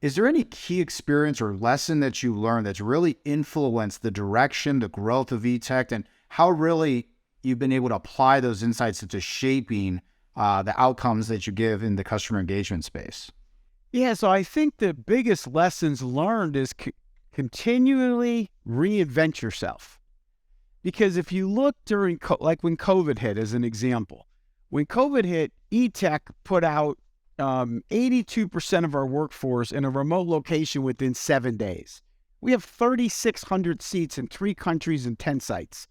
Is there any key experience or lesson that you learned that's really influenced the direction, the growth of eTech, and how really you've been able to apply those insights into shaping the outcomes that you give in the customer engagement space? Yeah, so I think the biggest lessons learned is continually reinvent yourself. Because if you look during, like when COVID hit, as an example, when COVID hit, eTech put out 82% of our workforce in a remote location within 7 days. We have 3,600 seats in 3 countries and 10 sites.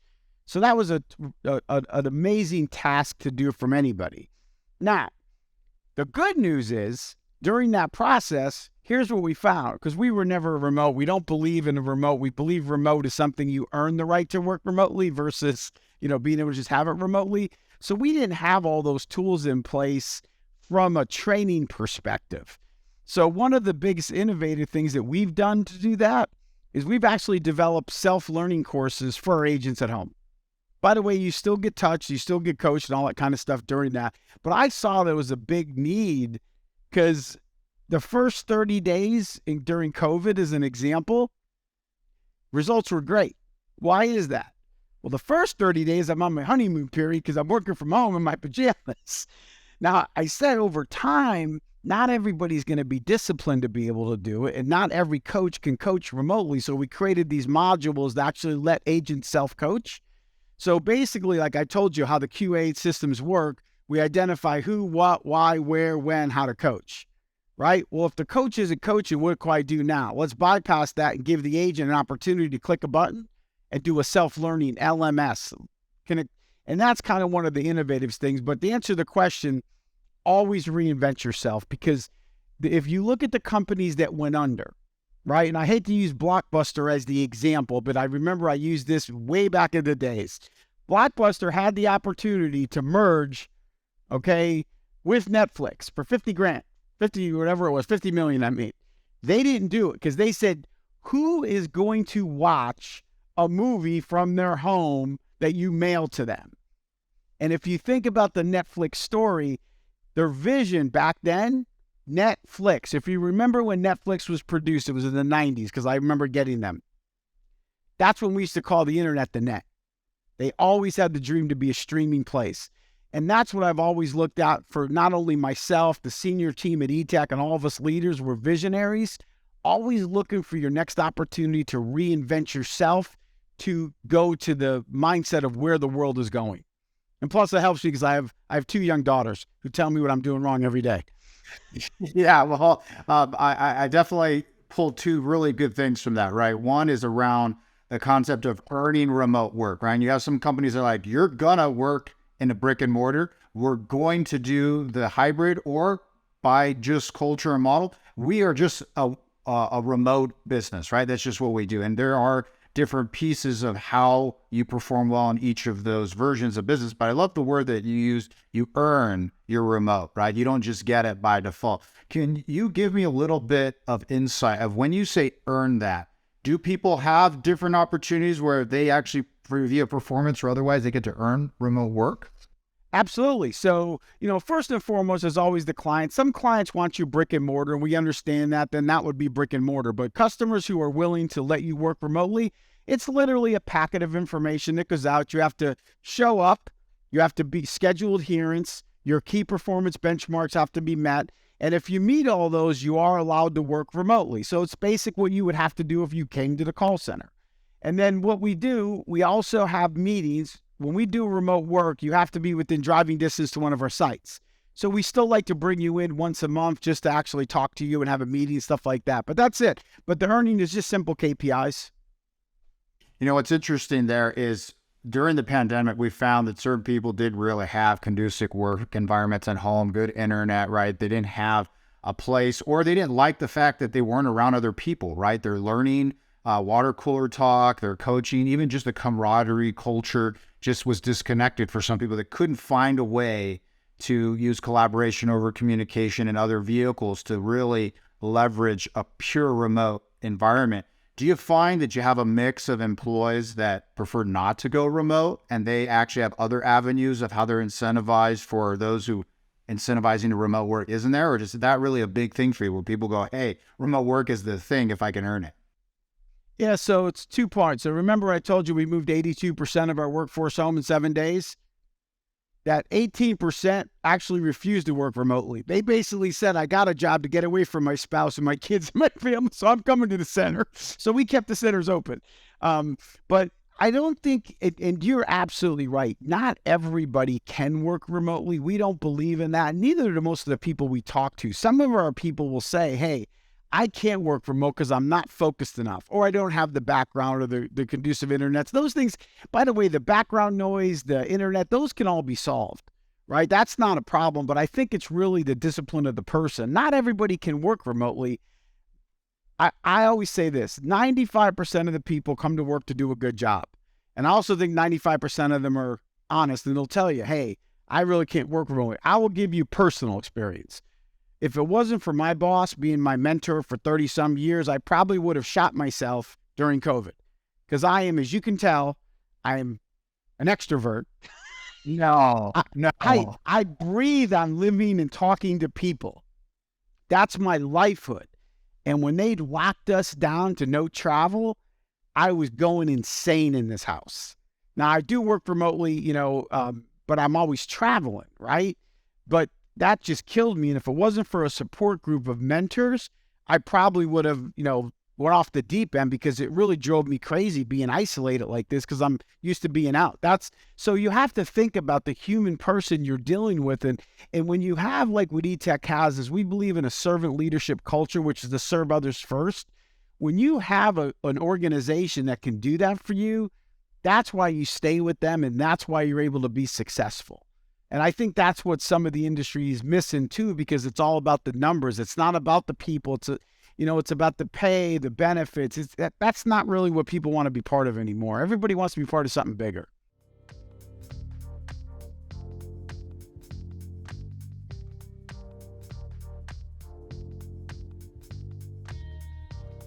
So that was an amazing task to do from anybody. Now, the good news is, during that process, here's what we found, because we were never remote. We don't believe in a remote. We believe remote is something you earn the right to work remotely versus, being able to just have it remotely. So we didn't have all those tools in place from a training perspective. So one of the biggest innovative things that we've done to do that is we've actually developed self-learning courses for our agents at home. By the way, you still get touched, you still get coached and all that kind of stuff during that. But I saw there was a big need because the first 30 days during COVID, as an example, results were great. Why is that? Well, the first 30 days, I'm on my honeymoon period because I'm working from home in my pajamas. Now, I said over time, not everybody's going to be disciplined to be able to do it, and not every coach can coach remotely. So we created these modules that actually let agents self-coach. So basically, like I told you how the QA systems work, we identify who, what, why, where, when, how to coach, right? Well, if the coach isn't coaching, what can I do now? Let's bypass that and give the agent an opportunity to click a button and do a self-learning LMS. And that's kind of one of the innovative things. But to answer the question, always reinvent yourself, because if you look at the companies that went under, right? And I hate to use Blockbuster as the example, but I remember I used this way back in the days. Blockbuster had the opportunity to merge, with Netflix for 50 grand, 50, whatever it was, 50 million, I mean. They didn't do it because they said, who is going to watch a movie from their home that you mail to them? And if you think about the Netflix story, their vision back then, Netflix. If you remember when Netflix was produced, it was in the 90s, because I remember getting them. That's when we used to call the internet the net. They always had the dream to be a streaming place. And that's what I've always looked at for not only myself, the senior team at eTech, and all of us leaders were visionaries, always looking for your next opportunity to reinvent yourself, to go to the mindset of where the world is going. And plus it helps me because I have 2 young daughters who tell me what I'm doing wrong every day. Yeah, well, I definitely pulled 2 really good things from that, right? One is around the concept of earning remote work, right? And you have some companies that are like, you're gonna work in a brick and mortar. We're going to do the hybrid, or by just culture and model, we are just a remote business, right? That's just what we do. And there are different pieces of how you perform well in each of those versions of business. But I love the word that you used, you earn your remote, right? You don't just get it by default. Can you give me a little bit of insight of when you say earn that? Do people have different opportunities where they actually, via performance or otherwise, they get to earn remote work? Absolutely. So, first and foremost, is always the client. Some clients want you brick and mortar, and we understand that, then that would be brick and mortar. But customers who are willing to let you work remotely, it's literally a packet of information that goes out. You have to show up. You have to be scheduled adherence. Your key performance benchmarks have to be met. And if you meet all those, you are allowed to work remotely. So it's basic what you would have to do if you came to the call center. And then what we do, we also have meetings. When we do remote work, you have to be within driving distance to one of our sites. So we still like to bring you in once a month just to actually talk to you and have a meeting, stuff like that. But that's it. But the earning is just simple KPIs. What's interesting there is during the pandemic, we found that certain people did really have conducive work environments at home, good internet, right? They didn't have a place, or they didn't like the fact that they weren't around other people, right? They're learning water cooler talk, they're coaching, even just the camaraderie culture just was disconnected for some people that couldn't find a way to use collaboration over communication and other vehicles to really leverage a pure remote environment. Do you find that you have a mix of employees that prefer not to go remote, and they actually have other avenues of how they're incentivized for those who incentivizing the remote work, isn't there? Or just is that really a big thing for you where people go, hey, remote work is the thing if I can earn it? Yeah, so it's 2 parts. So remember I told you we moved 82% of our workforce home in 7 days? That 18% actually refused to work remotely. They basically said, I got a job to get away from my spouse and my kids and my family, so I'm coming to the center. So we kept the centers open. But I don't think, and you're absolutely right, not everybody can work remotely. We don't believe in that. Neither do most of the people we talk to. Some of our people will say, hey, I can't work remote because I'm not focused enough, or I don't have the background or the conducive internet. Those things, by the way, the background noise, the internet, those can all be solved, right? That's not a problem, but I think it's really the discipline of the person. Not everybody can work remotely. I always say this, 95% of the people come to work to do a good job. And I also think 95% of them are honest and they'll tell you, hey, I really can't work remotely. I will give you personal experience. If it wasn't for my boss being my mentor for 30 some years, I probably would have shot myself during COVID. Because I am, as you can tell, I am an extrovert. No, no. I breathe on living and talking to people. That's my lifehood. And when they'd locked us down to no travel, I was going insane in this house. Now, I do work remotely, but I'm always traveling, right? But that just killed me. And if it wasn't for a support group of mentors, I probably would have, went off the deep end because it really drove me crazy being isolated like this because I'm used to being out. So you have to think about the human person you're dealing with. And when you have, like what eTech has, is we believe in a servant leadership culture, which is to serve others first. When you have an organization that can do that for you, that's why you stay with them and that's why you're able to be successful. And I think that's what some of the industry is missing too, because it's all about the numbers. It's not about the people. It's about the pay, the benefits. That's not really what people want to be part of anymore. Everybody wants to be part of something bigger.